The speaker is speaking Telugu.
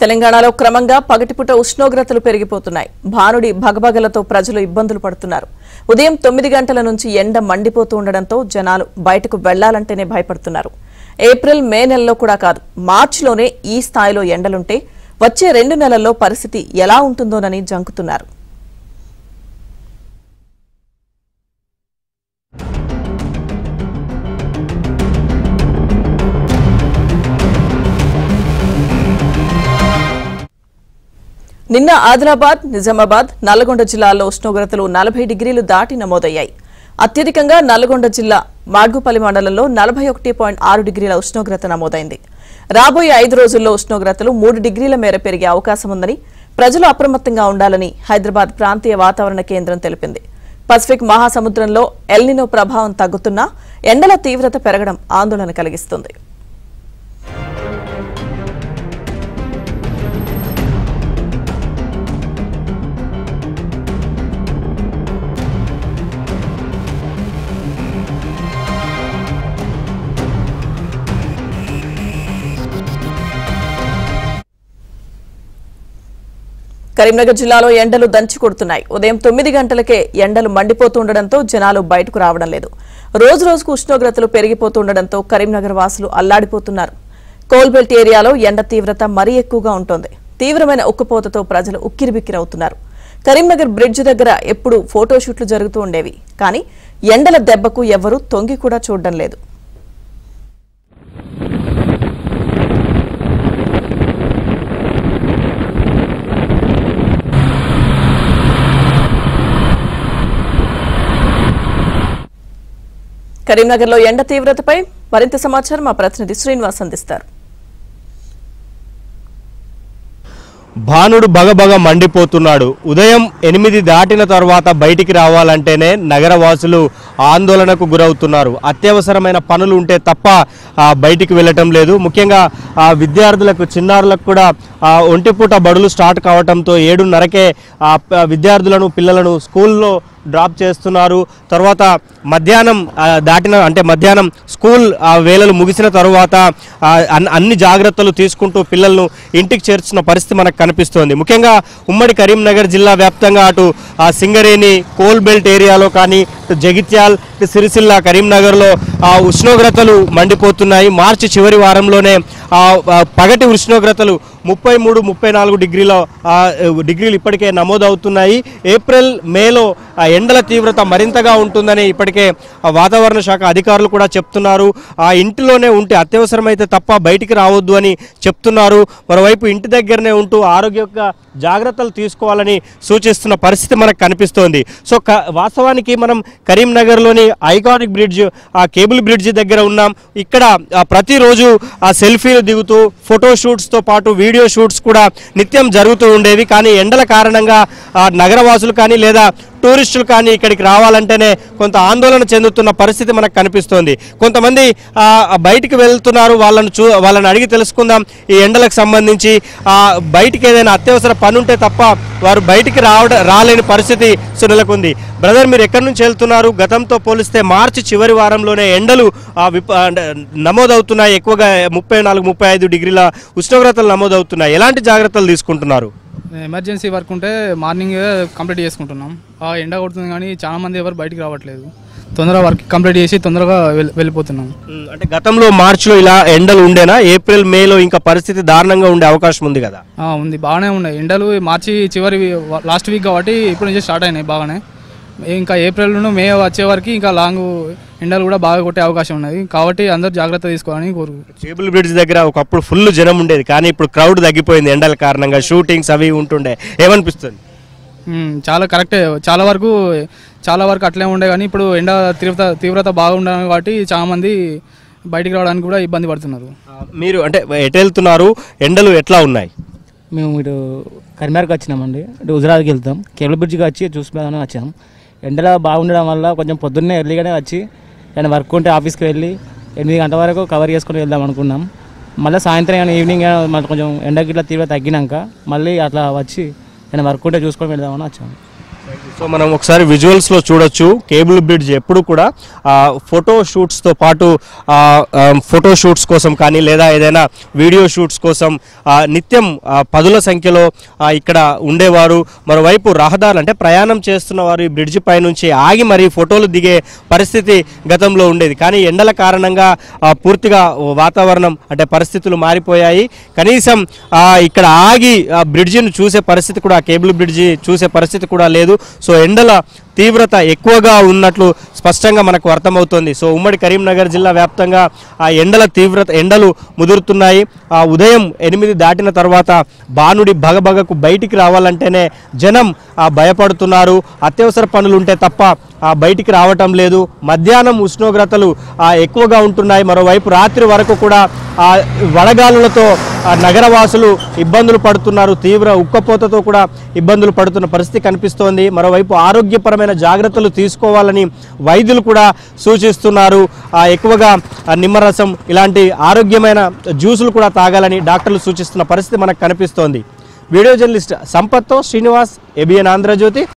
తెలంగాణలో క్రమంగా పగటిపూట ఉష్ణోగ్రతలు పెరిగిపోతున్నాయి. భానుడి భగభగలతో ప్రజలు ఇబ్బందులు పడుతున్నారు. ఉదయం 9 గంటల నుంచి ఎండ మండిపోతూ ఉండడంతో జనాలు బయటకు వెళ్లాలంటేనే భయపడుతున్నారు. ఏప్రిల్ మే నెలలో కూడా కాదు, మార్చిలోనే ఈ స్థాయిలో ఎండలుంటే వచ్చే 2 నెలల్లో పరిస్థితి ఎలా ఉంటుందోనని జంకుతున్నారు. నిన్న ఆదిలాబాద్, నిజామాబాద్, నల్గొండ జిల్లాల్లో ఉష్ణోగ్రతలు 40 డిగ్రీలు దాటి నమోదయ్యాయి. అత్యధికంగా నల్గొండ జిల్లా మాడ్గుపల్లి మండలంలో 41.6 డిగ్రీల ఉష్ణోగ్రత నమోదైంది. రాబోయే 5 రోజుల్లో ఉష్ణోగ్రతలు 3 డిగ్రీల మేర పెరిగే అవకాశం ఉందని, ప్రజలు అప్రమత్తంగా ఉండాలని హైదరాబాద్ ప్రాంతీయ వాతావరణ కేంద్రం తెలిపింది. పసిఫిక్ మహాసముద్రంలో ఎల్నినో ప్రభావం తగ్గుతున్నా ఎండల తీవ్రత పెరగడం ఆందోళన కలిగిస్తుంది. కరీంనగర్ జిల్లాలో ఎండలు దంచి కొడుతున్నాయి. ఉదయం 9 గంటలకే ఎండలు మండిపోతుండటంతో జనాలు బయటకు రావడం లేదు. రోజు రోజుకు ఉష్ణోగ్రతలు పెరిగిపోతుండటంతో కరీంనగర్ వాసులు అల్లాడిపోతున్నారు. కోల్బెల్ట్ ఏరియాలో ఎండ తీవ్రత మరీ ఎక్కువగా ఉంటుంది. తీవ్రమైన ఉక్కపోతతో ప్రజలు ఉక్కిరిబిక్కిరవుతున్నారు. కరీంనగర్ బ్రిడ్జ్ దగ్గర ఎప్పుడు ఫోటోషూట్లు జరుగుతూ ఉండేవి, కానీ ఎండల దెబ్బకు ఎవరూ తొంగి కూడా చూడడం లేదు. కరీంనగర్లో ఎండ తీవ్రతపై మరింత సమాచారం మా ప్రతినిధి శ్రీనివాస్ అందిస్తారు. భానుడు బగబగ మండిపోతున్నాడు. ఉదయం 8 దాటిన తర్వాత బయటికి రావాలంటేనే నగరవాసులు ఆందోళనకు గురవుతున్నారు. అత్యవసరమైన పనులు ఉంటే తప్ప బయటికి వెళ్ళటం లేదు. ముఖ్యంగా విద్యార్థులకు, చిన్నారులకు కూడా ఒంటిపూట బడులు స్టార్ట్ కావడంతో 7:30కే విద్యార్థులను, పిల్లలను స్కూల్లో డ్రాప్ చేస్తున్నారు. తర్వాత మధ్యాహ్నం మధ్యాహ్నం స్కూల్ వేళలు ముగిసిన తరువాత అన్ని జాగ్రత్తలు తీసుకుంటూ పిల్లలను ఇంటికి చేర్చిన పరిస్థితి మనకు కనిపిస్తోంది. ముఖ్యంగా ఉమ్మడి కరీంనగర్ జిల్లా వ్యాప్తంగా అటు సింగరేణి, కోల్బెల్ట్ ఏరియాలో కానీ, జగిత్యాల్, సిరిసిల్ల, కరీంనగర్లో ఉష్ణోగ్రతలు మండిపోతున్నాయి. మార్చి చివరి వారంలోనే పగటి ఉష్ణోగ్రతలు 33-34 డిగ్రీలు ఇప్పటికే నమోదవుతున్నాయి. ఏప్రిల్, మేలో ఎండల తీవ్రత మరింతగా ఉంటుందని ఇప్పటికే వాతావరణ శాఖ అధికారులు కూడా చెప్తున్నారు. ఇంటిలోనే ఉంటే అత్యవసరమైతే తప్ప బయటికి రావద్దు అని చెప్తున్నారు. మరోవైపు ఇంటి దగ్గరనే ఉంటూ ఆరోగ్యంగా జాగ్రత్తలు తీసుకోవాలని సూచిస్తున్న పరిస్థితి మనకు కనిపిస్తోంది. సో వాస్తవానికి మనం కరీంనగర్లోని ఐకానిక్ బ్రిడ్జ్, కేబుల్ బ్రిడ్జ్ దగ్గర ఉన్నాం. ఇక్కడ ప్రతిరోజు సెల్ఫీలు దిగుతూ ఫోటో షూట్స్తో పాటు వీడియో షూట్స్ కూడా నిత్యం జరుగుతూ ఉండేవి. కానీ ఎండల కారణంగా నగరవాసులు కానీ లేదా టూరిస్టులు కానీ ఇక్కడికి రావాలంటేనే కొంత ఆందోళన చెందుతున్న పరిస్థితి మనకు కనిపిస్తోంది. కొంతమంది బయటికి వెళ్తున్నారు. వాళ్ళని అడిగి తెలుసుకుందాం ఈ ఎండలకు సంబంధించి. బయటికి ఏదైనా అత్యవసర పని ఉంటే తప్ప వారు బయటికి రాలేని పరిస్థితి నెలకొంది. బ్రదర్, మీరు ఎక్కడి నుంచి వెళ్తున్నారు? గతంతో పోలిస్తే మార్చి చివరి వారంలోనే ఎండలు నమోదవుతున్నాయి. ఎక్కువగా 34-35 డిగ్రీల ఉష్ణోగ్రతలు నమోదవుతున్నాయి. ఎలాంటి జాగ్రత్తలు తీసుకుంటున్నారు? ఎమర్జెన్సీ వర్క్ ఉంటే మార్నింగ్ కంప్లీట్ చేసుకుంటున్నాం. ఎండ కొడుతుంది కానీ చాలా మంది ఎవరు బయటికి రావట్లేదు. తొందరగా వర్క్ కంప్లీట్ చేసి తొందరగా వెళ్ళిపోతున్నాం. అంటే గతంలో మార్చిలో ఇలా ఎండలు ఉండేనా? ఏప్రిల్, మేలో ఇంకా పరిస్థితి దారుణంగా ఉండే అవకాశం ఉంది కదా? ఉంది, బాగానే ఉన్నాయి ఎండలు. మార్చి చివరి లాస్ట్ వీక్ కాబట్టి ఇప్పుడు నుంచి స్టార్ట్ అయినాయి బాగానే. ఇంకా ఏప్రిల్ నుండి మే వచ్చే వరకు ఇంకా లాంగ్ ఎండలు కూడా బాగా కొట్టే అవకాశం ఉన్నది. కాబట్టి అందరూ జాగ్రత్త తీసుకోవాలని కోరుకుంటున్నాను. కేబుల్ బ్రిడ్జ్ దగ్గర ఒకప్పుడు ఫుల్ జనం ఉండేది, కానీ ఇప్పుడు క్రౌడ్ తగ్గిపోయింది ఎండల కారణంగా. షూటింగ్స్ అవి ఉంటుండే, ఏమనిపిస్తుంది? చాలా కరెక్టే. చాలా వరకు అట్లే ఉండే, కానీ ఇప్పుడు ఎండ తీవ్రత బాగా ఉండడం కాబట్టి చాలా మంది బయటికి రావడానికి కూడా ఇబ్బంది పడుతున్నారు. మీరు అంటే ఎటు వెళ్తున్నారు? ఎండలు ఎట్లా ఉన్నాయి? మేము ఇటు కరీంనగర్కి వచ్చినామండి. ఇటు హుజరాబాద్కి వెళ్తాం. కేబుల్ బ్రిడ్జ్కి వచ్చి చూసుకుందామని వచ్చాం. ఎండలో బాగుండడం వల్ల కొంచెం పొద్దున్నే ఎర్లీగానే వచ్చి ఏమైనా వర్క్ ఉంటే ఆఫీస్కి వెళ్ళి 8 గంటల వరకు కవర్ చేసుకొని వెళ్దాం అనుకున్నాం. మళ్ళీ సాయంత్రం కానీ ఈవినింగ్ మళ్ళీ కొంచెం ఎండకి ఇట్లా తీవ్రత తగ్గినాక మళ్ళీ అట్లా వచ్చి ఏమైనా వర్క్ ఉంటే చూసుకొని వెళ్దామని వచ్చాము. సో మనం ఒకసారి విజువల్స్లో చూడొచ్చు కేబుల్ బ్రిడ్జ్ ఎప్పుడు కూడా ఫోటో షూట్స్తో పాటు ఫోటో షూట్స్ కోసం కానీ లేదా ఏదైనా వీడియో షూట్స్ కోసం నిత్యం పదుల సంఖ్యలో ఇక్కడ ఉండేవారు. మరోవైపు రహదారులు అంటే ప్రయాణం చేస్తున్న వారు ఈ బ్రిడ్జ్ పై నుంచి ఆగి మరీ ఫోటోలు దిగే పరిస్థితి గతంలో ఉండేది. కానీ ఎండల కారణంగా పూర్తిగా వాతావరణం అంటే పరిస్థితులు మారిపోయాయి. కనీసం ఇక్కడ ఆగి బ్రిడ్జిని చూసే పరిస్థితి కూడా కేబుల్ బ్రిడ్జి చూసే పరిస్థితి కూడా లేదు. సో ఎండల తీవ్రత ఎక్కువగా ఉన్నట్లు స్పష్టంగా మనకు అర్థమవుతోంది. సో ఉమ్మడి కరీంనగర్ జిల్లా వ్యాప్తంగా ఆ ఎండలు ముదురుతున్నాయి. ఉదయం 8 దాటిన తర్వాత బాణుడి భగభగకు బయటికి రావాలంటేనే జనం భయపడుతున్నారు. అత్యవసర పనులు ఉంటే తప్ప బయటికి రావటం లేదు. మధ్యాహ్నం ఉష్ణోగ్రతలు ఎక్కువగా ఉంటున్నాయి. మరోవైపు రాత్రి వరకు కూడా వడగాలులతో నగరవాసులు ఇబ్బందులు పడుతున్నారు. తీవ్ర ఉక్కపోతతో కూడా ఇబ్బందులు పడుతున్న పరిస్థితి కనిపిస్తోంది. మరోవైపు ఆరోగ్యపరమైన జాగ్రత్తలు తీసుకోవాలని వైద్యులు కూడా సూచిస్తున్నారు. ఎక్కువగా నిమ్మరసం ఇలాంటి ఆరోగ్యమైన జ్యూసులు కూడా తాగాలని డాక్టర్లు సూచిస్తున్న పరిస్థితి మనకు కనిపిస్తోంది. వీడియో జర్నలిస్ట్ సంపత్తో శ్రీనివాస్, ABN ఆంధ్రజ్యోతి.